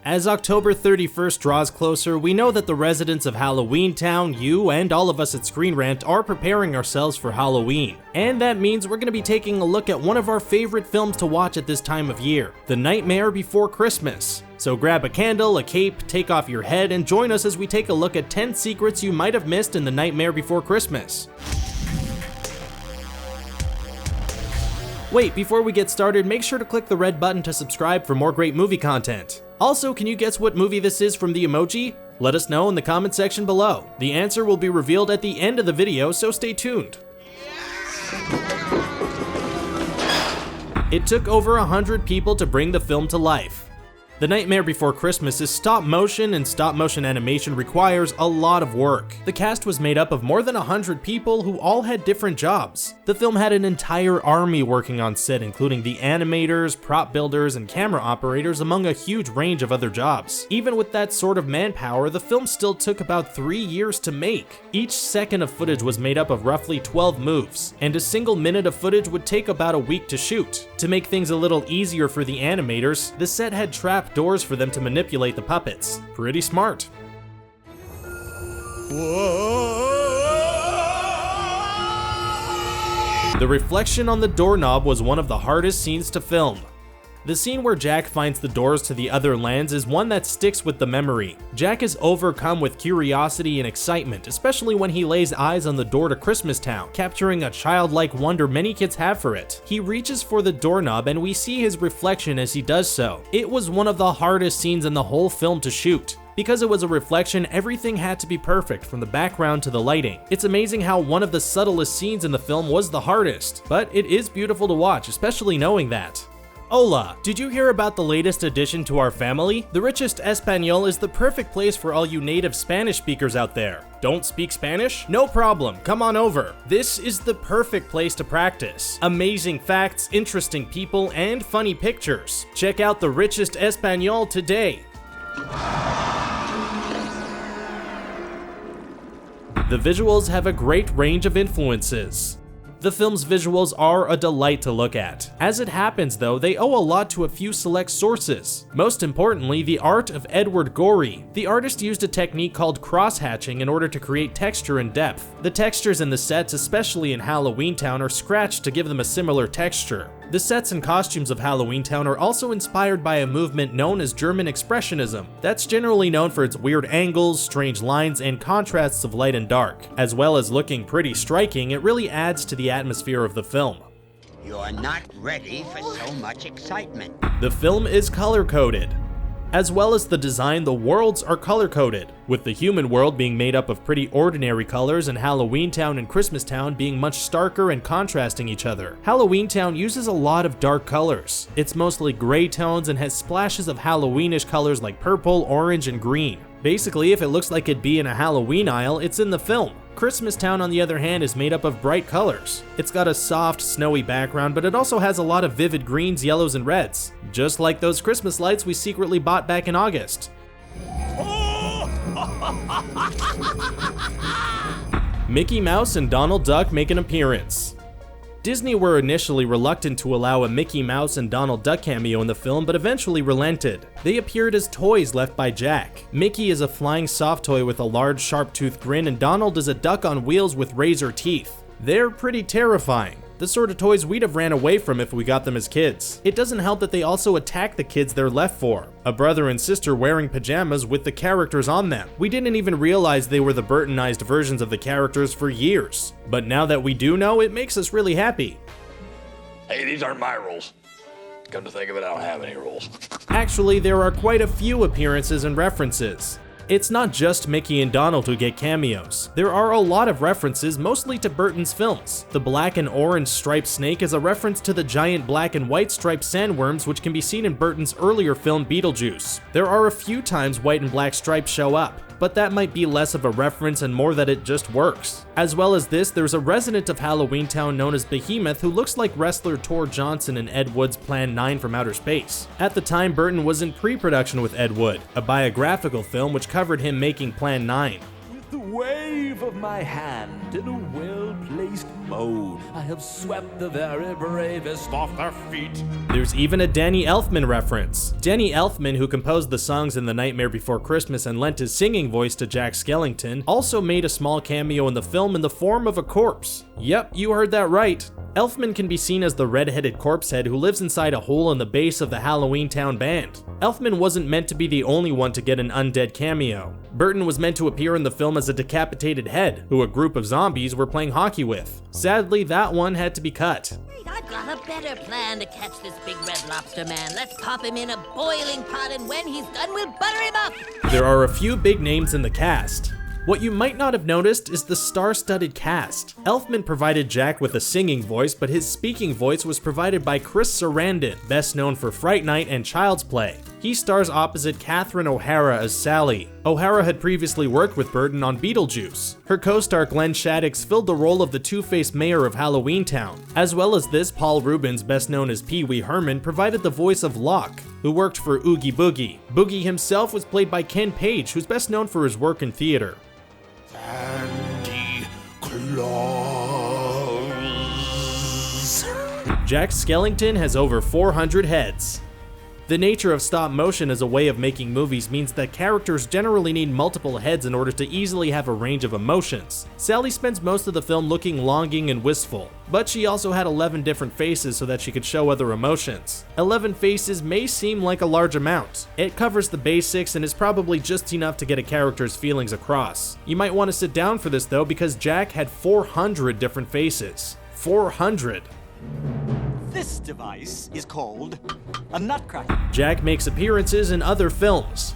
As October 31st draws closer, we know that the residents of Halloween Town, you, and all of us at Screen Rant are preparing ourselves for Halloween. And that means we're going to be taking a look at one of our favorite films to watch at this time of year, The Nightmare Before Christmas. So grab a candle, a cape, take off your head, and join us as we take a look at 10 secrets you might have missed in The Nightmare Before Christmas. Wait, before we get started, make sure to click the red button to subscribe for more great movie content. Also, can you guess what movie this is from the emoji? Let us know in the comment section below. The answer will be revealed at the end of the video, so stay tuned. It took over 100 people to bring the film to life. The Nightmare Before Christmas is stop motion, and stop motion animation requires a lot of work. The cast was made up of more than 100 people who all had different jobs. The film had an entire army working on set, including the animators, prop builders, and camera operators, among a huge range of other jobs. Even with that sort of manpower, the film still took about 3 years to make. Each second of footage was made up of roughly 12 moves, and a single minute of footage would take about a week to shoot. To make things a little easier for the animators, the set had trap doors for them to manipulate the puppets. Pretty smart. The reflection on the doorknob was one of the hardest scenes to film. The scene where Jack finds the doors to the other lands is one that sticks with the memory. Jack is overcome with curiosity and excitement, especially when he lays eyes on the door to Christmas Town, capturing a childlike wonder many kids have for it. He reaches for the doorknob and we see his reflection as he does so. It was one of the hardest scenes in the whole film to shoot. Because it was a reflection, everything had to be perfect, from the background to the lighting. It's amazing how one of the subtlest scenes in the film was the hardest, but it is beautiful to watch, especially knowing that. Hola! Did you hear about the latest addition to our family? The Richest Espanol is the perfect place for all you native Spanish speakers out there. Don't speak Spanish? No problem, come on over. This is the perfect place to practice. Amazing facts, interesting people, and funny pictures. Check out the Richest Espanol today. The visuals have a great range of influences. The film's visuals are a delight to look at. As it happens though, they owe a lot to a few select sources. Most importantly, the art of Edward Gorey. The artist used a technique called cross-hatching in order to create texture and depth. The textures in the sets, especially in Halloween Town, are scratched to give them a similar texture. The sets and costumes of Halloween Town are also inspired by a movement known as German Expressionism. That's generally known for its weird angles, strange lines, and contrasts of light and dark. As well as looking pretty striking, it really adds to the atmosphere of the film. You're not ready for so much excitement. The film is color-coded. As well as the design, the worlds are color-coded, with the human world being made up of pretty ordinary colors and Halloween Town and Christmas Town being much starker and contrasting each other. Halloween Town uses a lot of dark colors. It's mostly gray tones and has splashes of Halloweenish colors like purple, orange, and green. Basically, if it looks like it'd be in a Halloween aisle, it's in the film. Christmas Town, on the other hand, is made up of bright colors. It's got a soft, snowy background, but it also has a lot of vivid greens, yellows, and reds. Just like those Christmas lights we secretly bought back in August. Mickey Mouse and Donald Duck make an appearance. Disney were initially reluctant to allow a Mickey Mouse and Donald Duck cameo in the film, but eventually relented. They appeared as toys left by Jack. Mickey is a flying soft toy with a large sharp-toothed grin, and Donald is a duck on wheels with razor teeth. They're pretty terrifying. The sort of toys we'd have ran away from if we got them as kids. It doesn't help that they also attack the kids they're left for. A brother and sister wearing pajamas with the characters on them. We didn't even realize they were the Burtonized versions of the characters for years. But now that we do know, it makes us really happy. Hey, these aren't my rules. Come to think of it, I don't have any rules. Actually, there are quite a few appearances and references. It's not just Mickey and Donald who get cameos. There are a lot of references, mostly to Burton's films. The black and orange striped snake is a reference to the giant black and white striped sandworms, which can be seen in Burton's earlier film Beetlejuice. There are a few times white and black stripes show up, but that might be less of a reference and more that it just works. As well as this, there's a resident of Halloween Town known as Behemoth who looks like wrestler Tor Johnson in Ed Wood's Plan 9 from Outer Space. At the time, Burton was in pre-production with Ed Wood, a biographical film which covered him making Plan 9. With the wave of my hand and a well-placed moan. I have swept the very bravest off their feet. There's even a Danny Elfman reference. Danny Elfman, who composed the songs in The Nightmare Before Christmas and lent his singing voice to Jack Skellington, also made a small cameo in the film in the form of a corpse. Yep, you heard that right. Elfman can be seen as the red-headed corpse head who lives inside a hole in the base of the Halloween Town band. Elfman wasn't meant to be the only one to get an undead cameo. Burton was meant to appear in the film as a decapitated head, who a group of zombies were playing hockey with. Sadly, that one had to be cut. I've got a better plan to catch this big red lobster man. Let's pop him in a boiling pot, and when he's done, we'll butter him up. There are a few big names in the cast. What you might not have noticed is the star-studded cast. Elfman provided Jack with a singing voice, but his speaking voice was provided by Chris Sarandon, best known for Fright Night and Child's Play. He stars opposite Catherine O'Hara as Sally. O'Hara had previously worked with Burton on Beetlejuice. Her co-star Glenn Shaddix filled the role of the two-faced mayor of Halloween Town. As well as this, Paul Rubens, best known as Pee Wee Herman, provided the voice of Locke, who worked for Oogie Boogie. Boogie himself was played by Ken Page, who's best known for his work in theater. Sandy Claus. Jack Skellington has over 400 heads. The nature of stop motion as a way of making movies means that characters generally need multiple heads in order to easily have a range of emotions. Sally spends most of the film looking longing and wistful, but she also had 11 different faces so that she could show other emotions. 11 faces may seem like a large amount. It covers the basics and is probably just enough to get a character's feelings across. You might want to sit down for this though, because Jack had 400 different faces. 400! This device is called a nutcracker. Jack makes appearances in other films.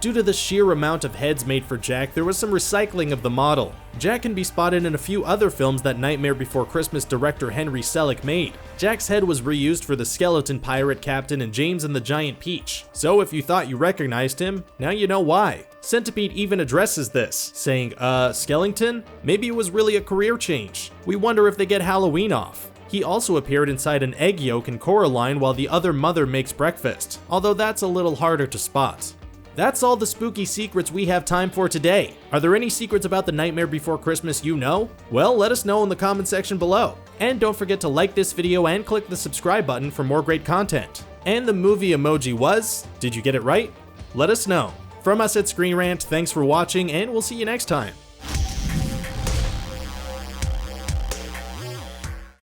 Due to the sheer amount of heads made for Jack, there was some recycling of the model. Jack can be spotted in a few other films that Nightmare Before Christmas director Henry Selick made. Jack's head was reused for the Skeleton Pirate Captain and James and the Giant Peach. So if you thought you recognized him, now you know why. Centipede even addresses this, saying, Skellington? Maybe it was really a career change. We wonder if they get Halloween off. He also appeared inside an egg yolk in Coraline while the other mother makes breakfast, although that's a little harder to spot. That's all the spooky secrets we have time for today. Are there any secrets about the Nightmare Before Christmas you know? Well, let us know in the comment section below. And don't forget to like this video and click the subscribe button for more great content. And the movie emoji was, did you get it right? Let us know. From us at Screen Rant, thanks for watching, and we'll see you next time.